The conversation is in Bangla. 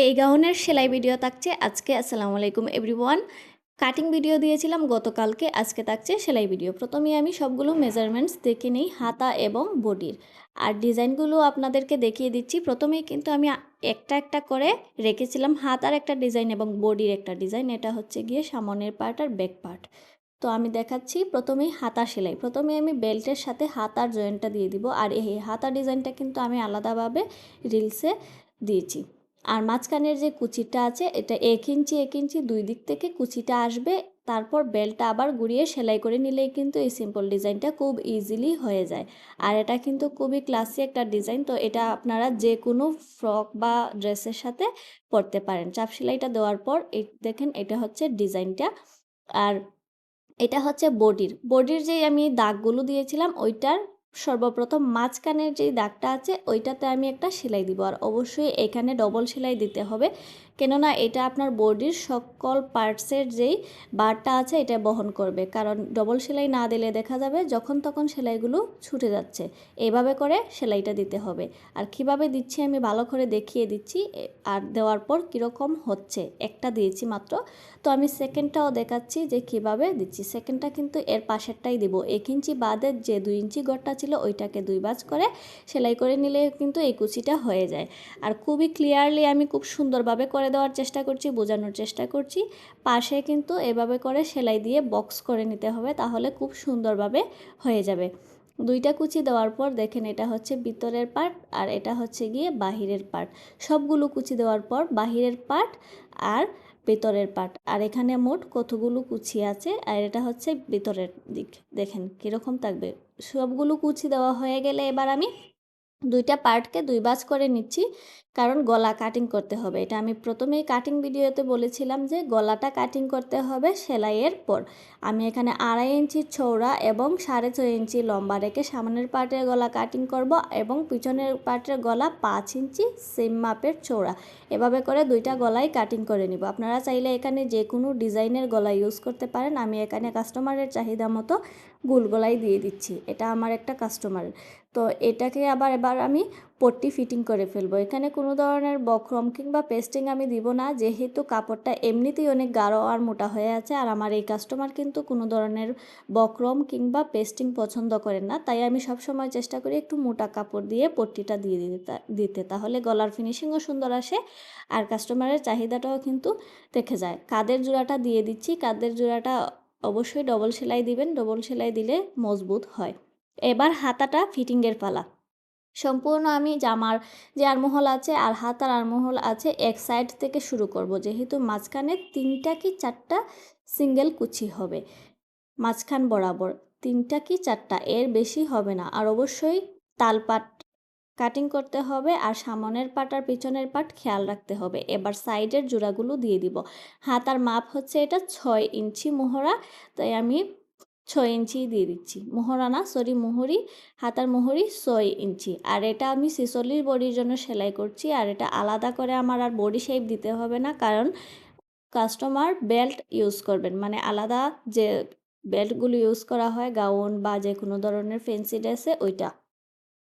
এই গাউনের সেলাই ভিডিও থাকছে আজকে। আসসালামু আলাইকুম এভরিওয়ান। কাটিং ভিডিও দিয়েছিলাম গতকালকে, আজকে থাকছে সেলাই ভিডিও। প্রথমে আমি সবগুলো মেজারমেন্টস দেখে নিই, হাতা এবং বডির, আর ডিজাইনগুলো আপনাদেরকে দেখিয়ে দিচ্ছি। প্রথমেই কিন্তু আমি একটা একটা করে রেখেছিলাম, হাতার একটা ডিজাইন এবং বডির একটা ডিজাইন। এটা হচ্ছে গিয়ে সামনের পার্ট আর ব্যাক পার্ট। তো আমি দেখাচ্ছি প্রথমেই হাতা সেলাই। প্রথমে আমি বেল্টের সাথে হাতার জয়েন্টটা দিয়ে দিব, আর এই হাতা ডিজাইনটা কিন্তু আমি আলাদাভাবে রিলসে দিয়েছি। আর মাঝখানের যে কুচিটা আছে এটা 1 ইঞ্চি দুই দিক থেকে কুচিটা আসবে। তারপর বেল্টটা আবার ঘুরিয়ে সেলাই করে নিলেই কিন্তু এই সিম্পল ডিজাইনটা খুব ইজিলি হয়ে যায়। আর এটা কিন্তু খুবই ক্লাসি একটা ডিজাইন। তো এটা আপনারা যে কোনো ফ্রক বা ড্রেসের সাথে পরতে পারেন। চাপ সেলাইটা দেওয়ার পর এই দেখেন, এটা হচ্ছে ডিজাইনটা। আর এটা হচ্ছে বডির যে আমি দাগগুলো দিয়েছিলাম ওইটার সর্বপ্রথম মাঝখানের যেই দাগটা আছে ওইটাতে আমি একটা সেলাই দিব। আর অবশ্যই এখানে ডবল সেলাই দিতে হবে, কেননা এটা আপনার বডির সকল পার্টসের যেই বারটা আছে এটা বহন করবে। কারণ ডবল সেলাই না দিলে দেখা যাবে যখন তখন সেলাইগুলো ছুটে যাচ্ছে। এইভাবে করে সেলাইটা দিতে হবে। আর কিভাবে দিচ্ছি আমি ভালো করে দেখিয়ে দিচ্ছি, আর দেওয়ার পর কীরকম হচ্ছে। একটা দিয়েছি মাত্র, তো আমি সেকেন্ডটাও দেখাচ্ছি যে কিভাবে দিচ্ছি। সেকেন্ডটা কিন্তু এর পাশেরটাই দিব। 1 ইঞ্চি বাদের যে 2 ইঞ্চি গড়টা ছিল ওইটাকে 2 ভাঁজ করে সেলাই করে নিলে কিন্তু এই কুচিটা হয়ে যায়। আর খুবই ক্লিয়ারলি আমি খুব সুন্দরভাবে করে দেওয়ার চেষ্টা করছি, বোঝানোর চেষ্টা করছি। পাশে কিন্তু এভাবে করে সেলাই দিয়ে বক্স করে নিতে হবে, তাহলে খুব সুন্দরভাবে হয়ে যাবে। 2টা কুচি দেওয়ার পর দেখেন, এটা হচ্ছে ভিতরের পার্ট আর এটা হচ্ছে গিয়ে বাহিরের পার্ট। সবগুলো কুচি দেওয়ার পর বাহিরের পার্ট আর ভিতরের পার্ট, আর এখানে মোট কতগুলো কুচি আছে, আর এটা হচ্ছে ভিতরের দিক। দেখেন কীরকম থাকবে। সবগুলো কুচি দেওয়া হয়ে গেলে এবার আমি 2টা পার্টকে 2 ভাঁজ করে নিচ্ছি, কারণ গলা কাটিং করতে হবে। এটা আমি প্রথমেই কাটিং ভিডিওতে বলেছিলাম যে গলাটা কাটিং করতে হবে সেলাইয়ের পর। আমি এখানে 2.5 ইঞ্চি চওড়া এবং 4.5 ইঞ্চি লম্বা রেখে সামনের পার্টের গলা কাটিং করব, এবং পিছনের পার্টের গলা 5 ইঞ্চি সেম মাপের চওড়া। এভাবে করে 2টা গলাই কাটিং করে নিব। আপনারা চাইলে এখানে যে কোনো ডিজাইনের গলা ইউজ করতে পারেন। আমি এখানে কাস্টমারের চাহিদা মতো গোল গলাই দিয়ে দিচ্ছি। এটা আমার একটা কাস্টমারের। তো এটাকে এবার আমি পট্টি ফিটিং করে ফেলবো। এখানে কোনো ধরনের বক্রম কিংবা পেস্টিং আমি দিব না, যেহেতু কাপড়টা এমনিতেই অনেক গাঢ় আর মোটা হয়ে আছে। আর আমার এই কাস্টমার কিন্তু কোনো ধরনের বক্রম কিংবা পেস্টিং পছন্দ করেন না, তাই আমি সবসময় চেষ্টা করি একটু মোটা কাপড় দিয়ে পট্টিটা দিয়ে দিতে, তাহলে গলার ফিনিশিংও সুন্দর আসে আর কাস্টমারের চাহিদাটাও কিন্তু দেখে যায়। কাঁধের জোড়াটা দিয়ে দিচ্ছি। কাঁধের জোড়াটা অবশ্যই ডবল সেলাই দিবেন, ডবল সেলাই দিলে মজবুত হয়। এবার হাতাটা ফিটিংয়ের পালা। সম্পূর্ণ আমি জামার যে আরমহল আছে আর হাতার আরমহল আছে এক সাইড থেকে শুরু করব, যেহেতু মাঝখানে 3টা কি 4টা সিঙ্গেল কুচি হবে। মাঝখান বরাবর 3টা কি 4টা, এর বেশি হবে না। আর অবশ্যই তালপাট কাটিং করতে হবে, আর সামনের পাট আর পিছনের পাট খেয়াল রাখতে হবে। এবার সাইডের জোড়াগুলো দিয়ে দিব। হাতার মাপ হচ্ছে এটা 6 ইঞ্চি মোহরা, তাই আমি 6 ইঞ্চি দিয়ে দিচ্ছি। মোহরা না, সরি মোহরি, হাতার মোহরি 6 ইঞ্চি। আর এটা আমি 46 বডির জন্য সেলাই করছি। আর এটা আলাদা করে আমার আর বডি শেপ দিতে হবে না, কারণ কাস্টমার বেল্ট ইউজ করবেন, মানে আলাদা যে বেল্টগুলো ইউজ করা হয় গাউন বা যে কোনো ধরনের ফ্যান্সি ড্রেসে ওইটা।